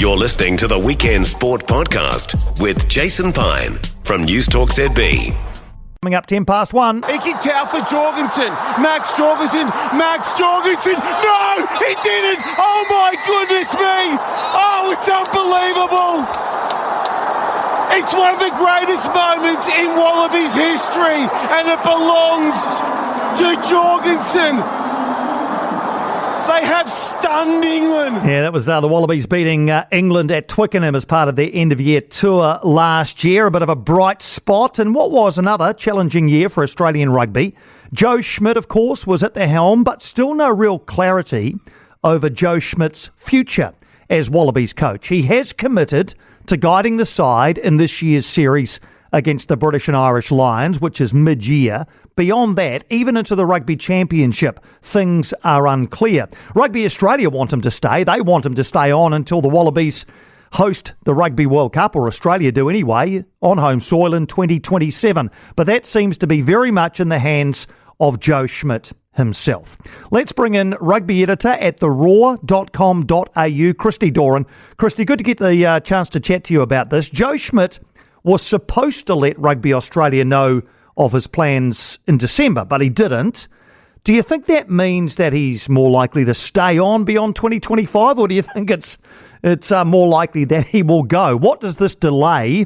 You're listening to the Weekend Sport Podcast with Jason Pine from News Talk ZB. Coming up 1:10. Icky Tau for Jorgensen. Max Jorgensen. No, he didn't. Oh, my goodness me. Oh, it's unbelievable. It's one of the greatest moments in Wallabies history, and it belongs to Jorgensen. They have stunned England. Yeah, that was the Wallabies beating England at Twickenham as part of their end-of-year tour last year. A bit of a bright spot in what was another challenging year for Australian rugby. Joe Schmidt, of course, was at the helm, but still no real clarity over Joe Schmidt's future as Wallabies coach. He has committed to guiding the side in this year's series against the British and Irish Lions, which is mid-year. Beyond that, even into the Rugby Championship, things are unclear. Rugby Australia want him to stay. They want him to stay on until the Wallabies host the Rugby World Cup, or Australia do anyway, on home soil in 2027. But that seems to be very much in the hands of Joe Schmidt himself. Let's bring in Rugby Editor at theraw.com.au, Christy Doran. Christy, good to get the chance to chat to you about this. Joe Schmidt was supposed to let Rugby Australia know of his plans in December, but he didn't. Do you think that means that he's more likely to stay on beyond 2025, or do you think it's more likely that he will go? What does this delay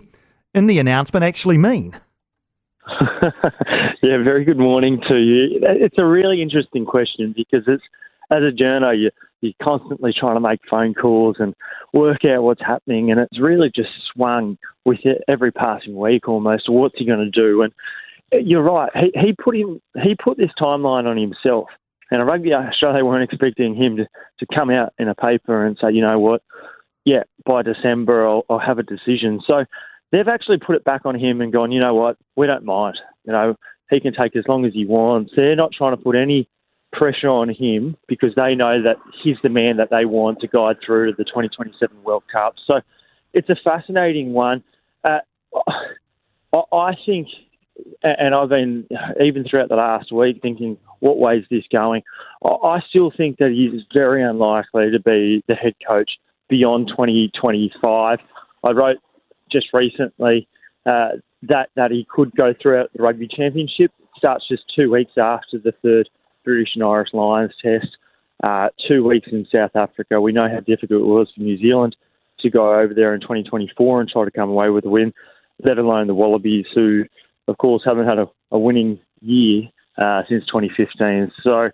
in the announcement actually mean? Yeah, very good morning to you. It's a really interesting question because as a journo, you're constantly trying to make phone calls and work out what's happening, and it's really just swung with it every passing week almost. What's he going to do? And you're right. He put this timeline on himself, and Rugby Australia weren't expecting him to come out in a paper and say, you know what, yeah, by December I'll have a decision. So they've actually put it back on him and gone, you know what, we don't mind. You know, he can take as long as he wants. They're not trying to put any pressure on him because they know that he's the man that they want to guide through to the 2027 World Cup. So it's a fascinating one. I think, and I've been, even throughout the last week, thinking, what way is this going? I still think that he's very unlikely to be the head coach beyond 2025. I wrote just recently that he could go throughout the Rugby Championship. It starts just 2 weeks after the third British and Irish Lions test, 2 weeks in South Africa. We know how difficult it was for New Zealand to go over there in 2024 and try to come away with a win, let alone the Wallabies, who, of course, haven't had a winning year since 2015. So,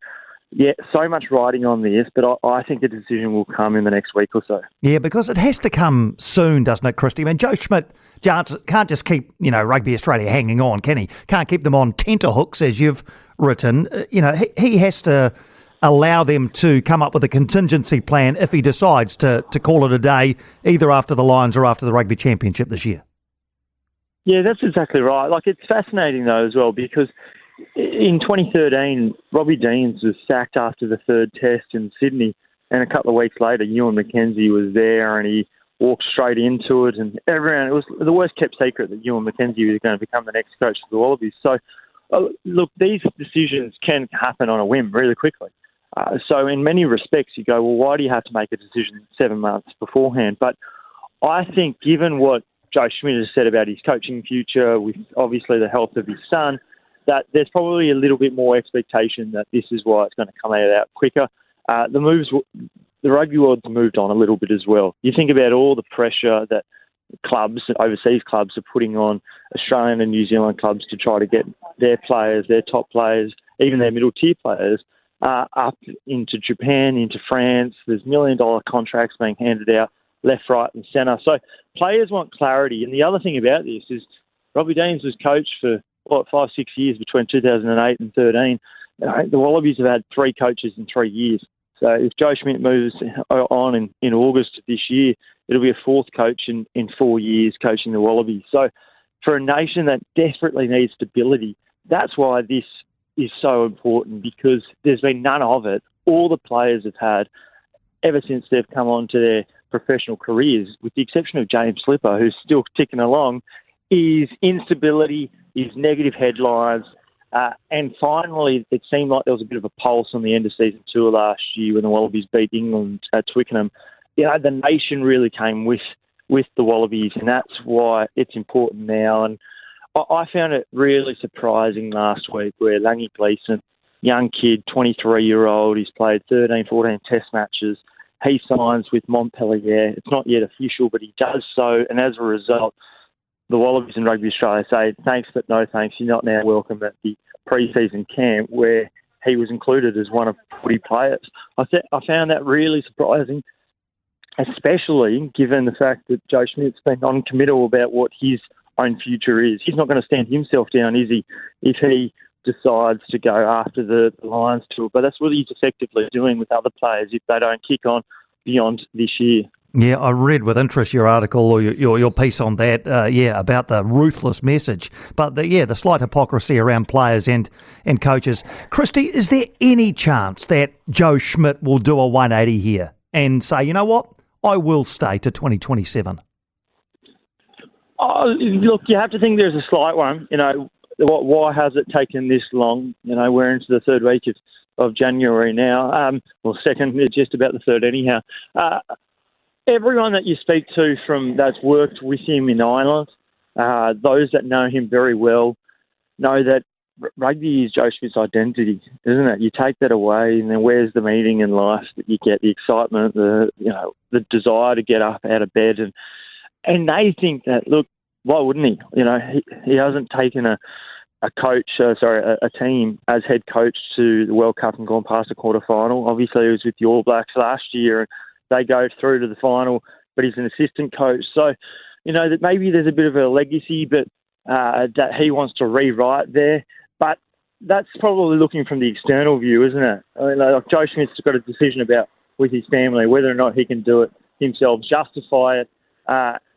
yeah, so much riding on this, but I think a decision will come in the next week or so. Yeah, because it has to come soon, doesn't it, Christy? I mean, Joe Schmidt can't just keep, Rugby Australia hanging on, can he? Can't keep them on tenterhooks, as you've written. He has to allow them to come up with a contingency plan if he decides to call it a day, either after the Lions or after the Rugby Championship this year. Yeah, that's exactly right. It's fascinating, though, as well, because in 2013, Robbie Deans was sacked after the third test in Sydney, and a couple of weeks later, Ewan McKenzie was there, and he walked straight into it, and everyone, it was the worst-kept secret that Ewan McKenzie was going to become the next coach of the Wallabies. So, look, these decisions can happen on a whim really quickly. So in many respects, you go, well, why do you have to make a decision 7 months beforehand? But I think given what Joe Schmidt has said about his coaching future, with obviously the health of his son, that there's probably a little bit more expectation that this is why it's going to come out quicker. The rugby world's moved on a little bit as well. You think about all the pressure that clubs, overseas clubs, are putting on Australian and New Zealand clubs to try to get their players, their top players, even their middle-tier players, up into Japan, into France. There's $1 million contracts being handed out left, right and centre. So players want clarity. And the other thing about this is Robbie Deans was coach for 5-6 years between 2008 and 13. The Wallabies have had 3 coaches in 3 years. So if Joe Schmidt moves on in August of this year, it'll be a 4th coach in 4 years coaching the Wallabies. So for a nation that desperately needs stability, that's why this is so important, because there's been none of it. All the players have had, ever since they've come on to their professional careers, with the exception of James Slipper, who's still ticking along, is instability, is negative headlines. And finally, it seemed like there was a bit of a pulse on the end of season 2 last year when the Wallabies beat England at Twickenham. the nation really came with the Wallabies, and that's why it's important now. And I found it really surprising last week where Langy Gleeson, young kid, 23-year-old, he's played 13, 14 test matches. He signs with Montpellier. It's not yet official, but he does so. And as a result, the Wallabies and Rugby Australia say, thanks but no thanks, you're not now welcome at the pre-season camp where he was included as one of 40 players. I found that really surprising, especially given the fact that Joe Schmidt's been non-committal about what his own future is. He's not going to stand himself down, is he, if he decides to go after the Lions tour? But that's what he's effectively doing with other players if they don't kick on beyond this year. Yeah, I read with interest your article or your piece on that, about the ruthless message. But the slight hypocrisy around players and coaches. Christy, is there any chance that Joe Schmidt will do a 180 here and say, you know what, I will stay to 2027? Oh, look, you have to think there's a slight one. Why has it taken this long? We're into the third week of January now. Second, just about the third anyhow. Everyone that you speak to that's worked with him in Ireland, those that know him very well, know that rugby is Joe Schmidt's identity, isn't it? You take that away, and then where's the meaning in life that you get, the excitement, the desire to get up out of bed, and they think that, look, why wouldn't he? He hasn't taken a team as head coach to the World Cup and gone past the quarterfinal. Obviously, he was with the All Blacks last year, and they go through to the final, but he's an assistant coach. So, that maybe there's a bit of a legacy, but that he wants to rewrite there. But that's probably looking from the external view, isn't it? Joe Schmidt's got a decision about with his family whether or not he can do it himself, justify it,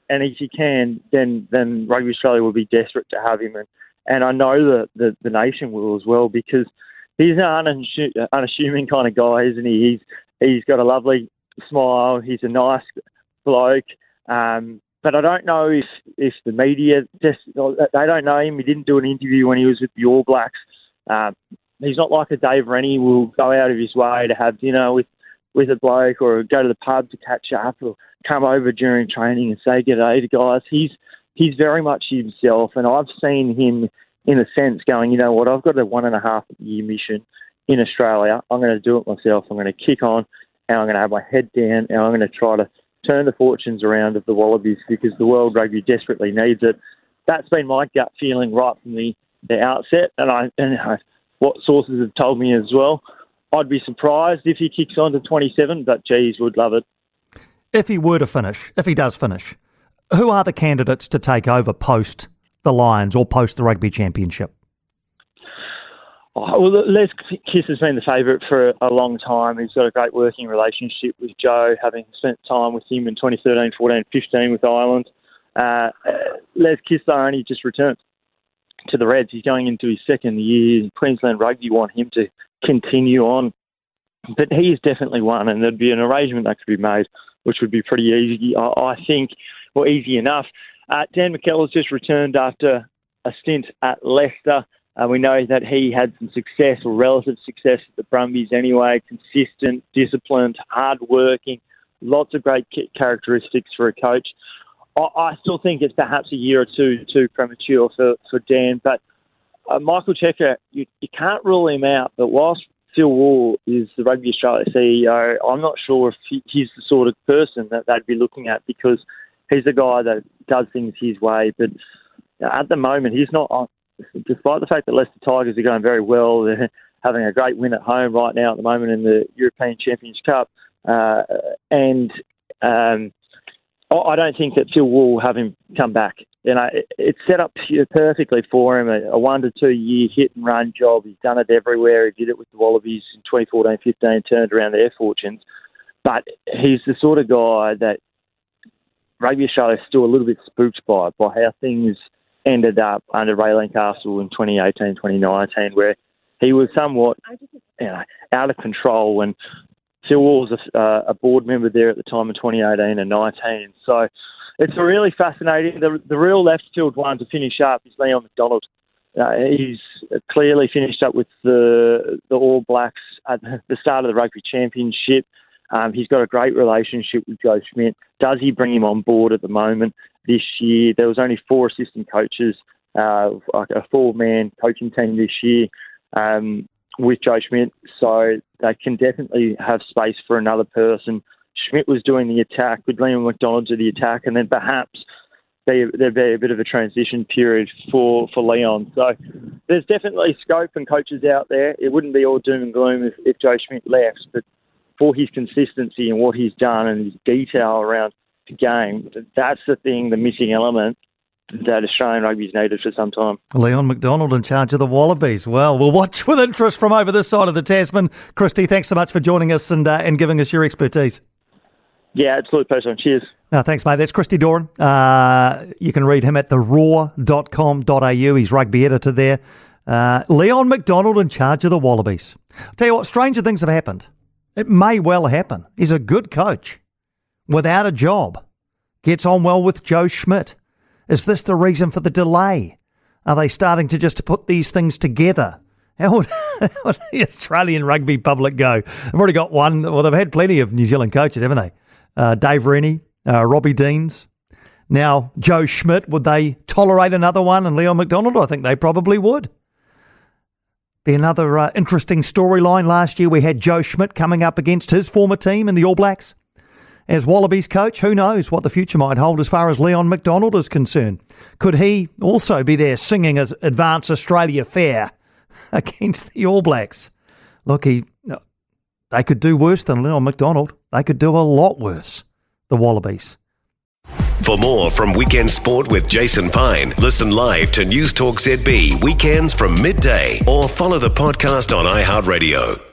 and if he can, then Rugby Australia will be desperate to have him. And I know that the nation will as well, because he's an unassuming kind of guy, isn't he? He's got a lovely smile. He's a nice bloke. But I don't know if the media, they don't know him. He didn't do an interview when he was with the All Blacks. He's not like a Dave Rennie who will go out of his way to have dinner with a bloke or go to the pub to catch up or come over during training and say g'day to guys. He's very much himself, and I've seen him in a sense going, you know what, I've got a 1.5 year mission in Australia. I'm going to do it myself. I'm going to kick on, and I'm going to have my head down, and I'm going to try to turn the fortunes around of the Wallabies, because the world rugby desperately needs it. That's been my gut feeling right from the outset, and what sources have told me as well. I'd be surprised if he kicks on to 27, but geez, would love it. If he does finish, who are the candidates to take over post the Lions or post the Rugby Championship? Oh, well, Les Kiss has been the favourite for a long time. He's got a great working relationship with Joe, having spent time with him in 2013, 14, 15 with Ireland. Les Kiss, though, only just returned to the Reds. He's going into his second year. Queensland Rugby want him to continue on. But he is definitely one, and there'd be an arrangement that could be made, which would be pretty easy, I think, or easy enough. Dan McKellar's just returned after a stint at Leicester. We know that he had some success, or relative success, at the Brumbies anyway. Consistent, disciplined, hard-working, lots of great characteristics for a coach. I still think it's perhaps a year or two too premature for Dan, but Michael Checker, you can't rule him out. But whilst Phil Wall is the Rugby Australia CEO, I'm not sure if he's the sort of person that they'd be looking at, because he's a guy that does things his way. But at the moment, he's not on. Despite the fact that Leicester Tigers are going very well, they're having a great win at home right now at the moment in the European Champions Cup. I don't think that Phil will have him come back. It's set up perfectly for him, a 1 to 2 year hit and run job. He's done it everywhere. He did it with the Wallabies in 2014-15, turned around their fortunes. But he's the sort of guy that Rugby Australia is still a little bit spooked by how things ended up under Ray Lancastle in 2018, 2019, where he was somewhat out of control when Phil Wall was a board member there at the time in 2018 and 19. So it's really fascinating. The real left field one to finish up is Leon McDonald. He's clearly finished up with the All Blacks at the start of the Rugby Championship. He's got a great relationship with Joe Schmidt. Does he bring him on board at the moment? This year, there was only 4 assistant coaches, like a 4-man coaching team this year with Joe Schmidt, so they can definitely have space for another person. Schmidt was doing the attack, with Liam McDonald do the attack, and then perhaps there'd be a bit of a transition period for Leon. So there's definitely scope and coaches out there. It wouldn't be all doom and gloom if Joe Schmidt left, but for his consistency and what he's done and his detail around the game, that's the thing, the missing element that Australian rugby's needed for some time. Leon McDonald in charge of the Wallabies. Well, we'll watch with interest from over this side of the Tasman. Christy, thanks so much for joining us and giving us your expertise. Yeah, absolute pleasure. Cheers. No, thanks, mate. That's Christy Doran. You can read him at theraw.com.au. He's rugby editor there. Leon McDonald in charge of the Wallabies. I'll tell you what, stranger things have happened. It may well happen. He's a good coach without a job. Gets on well with Joe Schmidt. Is this the reason for the delay? Are they starting to just put these things together? How would the Australian rugby public go? They've already got one. Well, they've had plenty of New Zealand coaches, haven't they? Dave Rennie, Robbie Deans. Now, Joe Schmidt, would they tolerate another one? And Leon McDonald, I think they probably would. Be another interesting storyline. Last year we had Joe Schmidt coming up against his former team in the All Blacks as Wallabies coach. Who knows what the future might hold as far as Leon McDonald is concerned. Could he also be there singing as Advance Australia Fair against the All Blacks? Look, they could do worse than Leon McDonald. They could do a lot worse, the Wallabies. For more from Weekend Sport with Jason Pine, listen live to News Talk ZB weekends from midday or follow the podcast on iHeartRadio.